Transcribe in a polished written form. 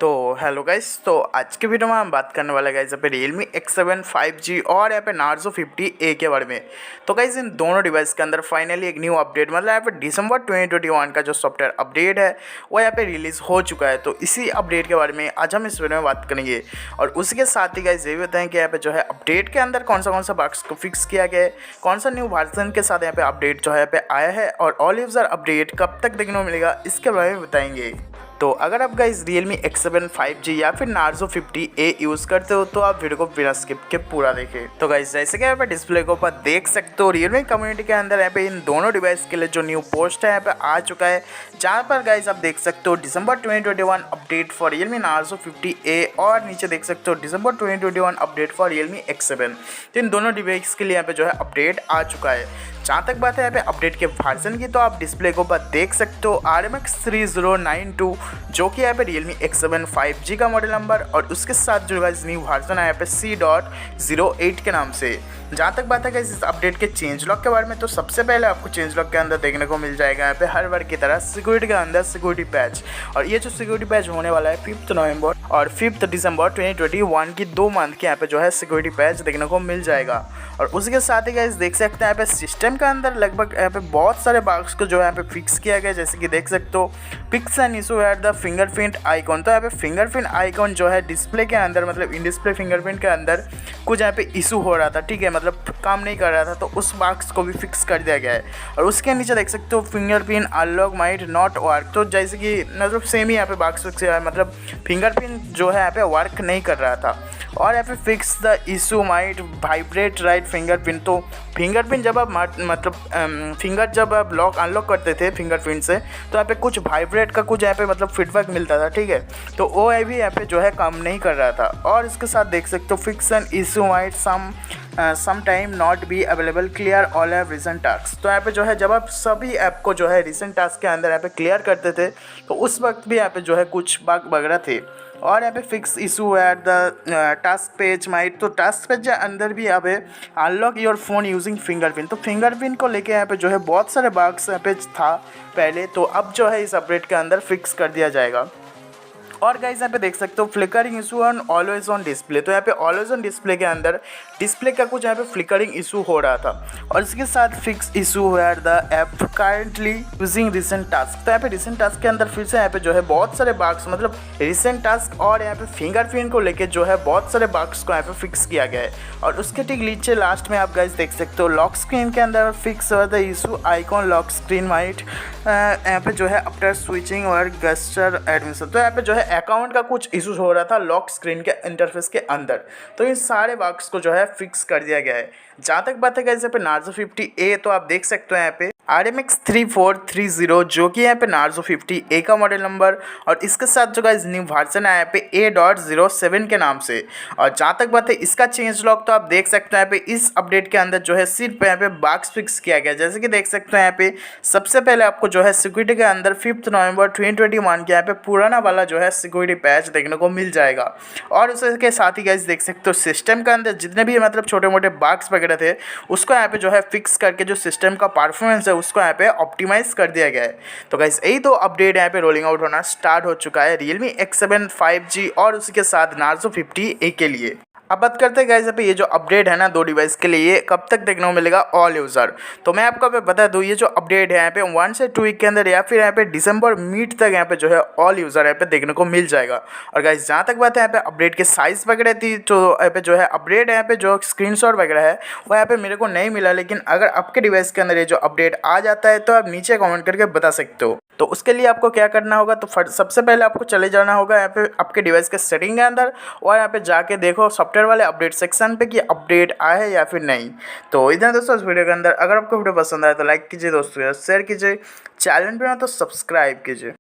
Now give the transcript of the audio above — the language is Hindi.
तो हेलो गाइस, तो आज के वीडियो में हम बात करने वाले गाइस यहाँ पे Realme X7 5G और यहाँ पे Narzo 50A के बारे में। तो गाइस इन दोनों डिवाइस के अंदर फाइनली एक न्यू अपडेट मतलब यहाँ पे दिसंबर 2021 का जो सॉफ्टवेयर अपडेट है वो यहाँ पे रिलीज़ हो चुका है। तो इसी अपडेट के बारे में आज हम इस वीडियो में बात करेंगे और उसके साथ ही गाइस ये भी बताएं कि यहाँ पे जो है अपडेट के अंदर कौन सा बग्स को फिक्स किया गया है, कौन सा न्यू वर्जन के साथ यहाँ पे अपडेट जो है यहाँ पे आया है और ऑल यूज़र अपडेट कब तक देखने को मिलेगा इसके बारे में बताएंगे। तो अगर आप गाइस Realme X7 5G या फिर Narzo 50A यूज़ करते हो तो आप वीडियो को बिना स्किप के पूरा देखें। तो गाइस जैसे कि यहाँ पे डिस्प्ले के ऊपर देख सकते हो Realme कम्युनिटी के अंदर यहाँ पे इन दोनों डिवाइस के लिए जो न्यू पोस्ट है यहाँ पे आ चुका है, जहाँ पर गाइस आप देख सकते हो दिसंबर 2021 update for Realme Narzo 50A और नीचे देख सकते हो दिसंबर 2021 अपडेट फॉर Realme X7। तो इन दोनों डिवाइस के लिए यहाँ पे जो है अपडेट आ चुका है। जहाँ तक बात है यहाँ पे अपडेट के वर्जन की, तो आप डिस्प्ले के ऊपर देख सकते हो RMX 3092 जो कि यहाँ पे Realme X7 5G का मॉडल नंबर और उसके साथ जो गाइस न्यू वर्जन है यहाँ पे C.08 के नाम से। जहाँ तक बात है गाइस इस अपडेट के चेंज लॉक के बारे में, तो सबसे पहले आपको चेंज लॉक के अंदर देखने को मिल जाएगा यहाँ पे हर बार की तरह सिक्योरिटी के अंदर सिक्योरिटी पैच, और ये जो सिक्योरिटी पैच होने वाला है 5 नवंबर और 5 दिसंबर 2021 की 2 मंथ के यहाँ पे जो है सिक्योरिटी पैच देखने को मिल जाएगा। और उसके साथ ही गाइस देख सकते हैं यहाँ पे सिस्टम के अंदर लगभग यहाँ पे बहुत सारे बग्स को जो है यहाँ पे फिक्स किया गया है। जैसे कि देख सकते हो fix an issue at the fingerprint icon, तो यहाँ पे फिंगरप्रिंट आइकॉन जो है डिस्प्ले के अंदर मतलब इन डिस्प्ले फिंगरप्रिंट के अंदर कुछ यहाँ पे इशू हो रहा था, ठीक है, मतलब काम नहीं कर रहा था, तो उस बग्स को भी फिक्स कर दिया गया है। और उसके नीचे देख सकते हो fingerprint unlock might not work, तो जैसे कि मतलब सेम ही यहाँ पे बग्स फिक्स है, मतलब फिंगरप्रिंट जो है यहाँ पे वर्क नहीं कर रहा था। और यहाँ पे fix the issue might vibrate right fingerprint, तो फिंगरप्रिंट जब आप मतलब फिंगर जब आप लॉक अनलॉक करते थे फिंगरप्रिंट से तो यहाँ पे कुछ वाइब्रेट का कुछ यहाँ पे मतलब फीडबैक मिलता था, ठीक है, तो वो भी यहाँ पे जो है काम नहीं कर रहा था। और इसके साथ देख सकते हो fix an issue might some time not be available clear all app recent task, तो यहाँ पे जो है जब आप सभी ऐप को जो है रिसेंट टास्क के अंदर यहाँ पे क्लियर करते थे तो उस वक्त भी यहाँ पे जो है कुछ बग वगैरह थे। और यहाँ पे fix issue at the task page might, तो टास्क पेज के अंदर भी यहाँ पे unlock your phone using fingerprint, तो फिंगरप्रिंट को लेके यहाँ पे जो है बहुत सारे बग्स यहाँ पे था पहले, तो अब जो है इस अपडेट के अंदर फिक्स कर दिया जाएगा। और गाइस यहाँ पे देख सकते हो flickering issue on always on display, तो यहाँ पे ऑलवेज ऑन डिस्प्ले के अंदर डिस्प्ले का कुछ यहाँ पे फ्लिकरिंग इशू हो रहा था। और इसके साथ fix issue where the app currently using recent task, तो यहाँ पे रिसेंट टास्क के अंदर फिर से यहाँ पे जो है बहुत सारे बग्स मतलब रिसेंट टास्क और यहाँ पे फिंगरप्रिंट को लेके जो है बहुत सारे बग्स को यहाँ पे फिक्स किया गया है। और उसके ठीक नीचे लास्ट में आप गाइस देख सकते हो लॉक स्क्रीन के अंदर fix the issue icon lock screen might यहाँ पे जो है आफ्टर स्विचिंग और गेस्चर एडमिशन, तो यहाँ पे जो है अकाउंट का कुछ इशूज हो रहा था लॉक स्क्रीन के इंटरफेस के अंदर, तो इन सारे बग्स को जो है फिक्स कर दिया गया है। जहाँ तक बात है गाइस यहाँ पे Narzo 50A, तो आप देख सकते हो यहाँ पे RMX 3430 जो कि यहाँ पे Narzo 50A का मॉडल नंबर और इसके साथ जो गाइस न्यू वर्जन है यहाँ पे A.07 के नाम से। और जहाँ तक बात है इसका चेंज लॉक, तो आप देख सकते हो यहाँ पे इस अपडेट के अंदर जो है सिर्फ यहाँ पे बग्स फिक्स किया गया। जैसे कि देख सकते हो यहाँ पे सबसे पहले आपको जो है सिक्योरिटी के अंदर 5 नवंबर 2021 के यहाँ पे पुराना वाला जो है सिक्योरिटी पैच देखने को मिल जाएगा। और उसके साथ ही गाइस देख सकते हो सिस्टम के अंदर जितने भी मतलब छोटे मोटे बग्स वगैरह थे उसको यहाँ पे जो है फिक्स करके जो सिस्टम का परफॉर्मेंस है उसको यहाँ पे ऑप्टिमाइज कर दिया गया है। तो गाइस यही तो अपडेट यहाँ पे रोलिंग आउट होना स्टार्ट हो चुका है Realme X7 5G और उसी के साथ Narzo 50A के लिए। अब बात करते हैं गाइस यहाँ पे ये जो अपडेट है ना दो डिवाइस के लिए ये कब तक देखने को मिलेगा ऑल यूज़र। तो मैं आपको बता दूँ ये जो अपडेट है यहाँ पे 1 से 2 वीक के अंदर या फिर यहाँ पे दिसंबर मिड तक यहाँ पे जो है ऑल यूज़र यहाँ पे देखने को मिल जाएगा। और गाइस जहाँ तक बात है यहाँ पे अपडेट के साइज़ वगैरह थी, तो यहाँ पे जो है अपडेट यहाँ पे जो स्क्रीनशॉट वगैरह है वो यहाँ पे मेरे को नहीं मिला, लेकिन अगर आपके डिवाइस के अंदर ये जो अपडेट आ जाता है तो आप नीचे कमेंट करके बता सकते हो। तो उसके लिए आपको क्या करना होगा, तो सबसे पहले आपको चले जाना होगा यहाँ पे आपके डिवाइस के सेटिंग के अंदर और यहाँ पे जाके देखो सॉफ्टवेयर वाले अपडेट सेक्शन पे कि अपडेट आया है या फिर नहीं। तो इधर दोस्तों इस वीडियो के अंदर अगर आपको वीडियो पसंद आए तो लाइक कीजिए, दोस्तों शेयर कीजिए, चैनल पे ना तो सब्सक्राइब कीजिए।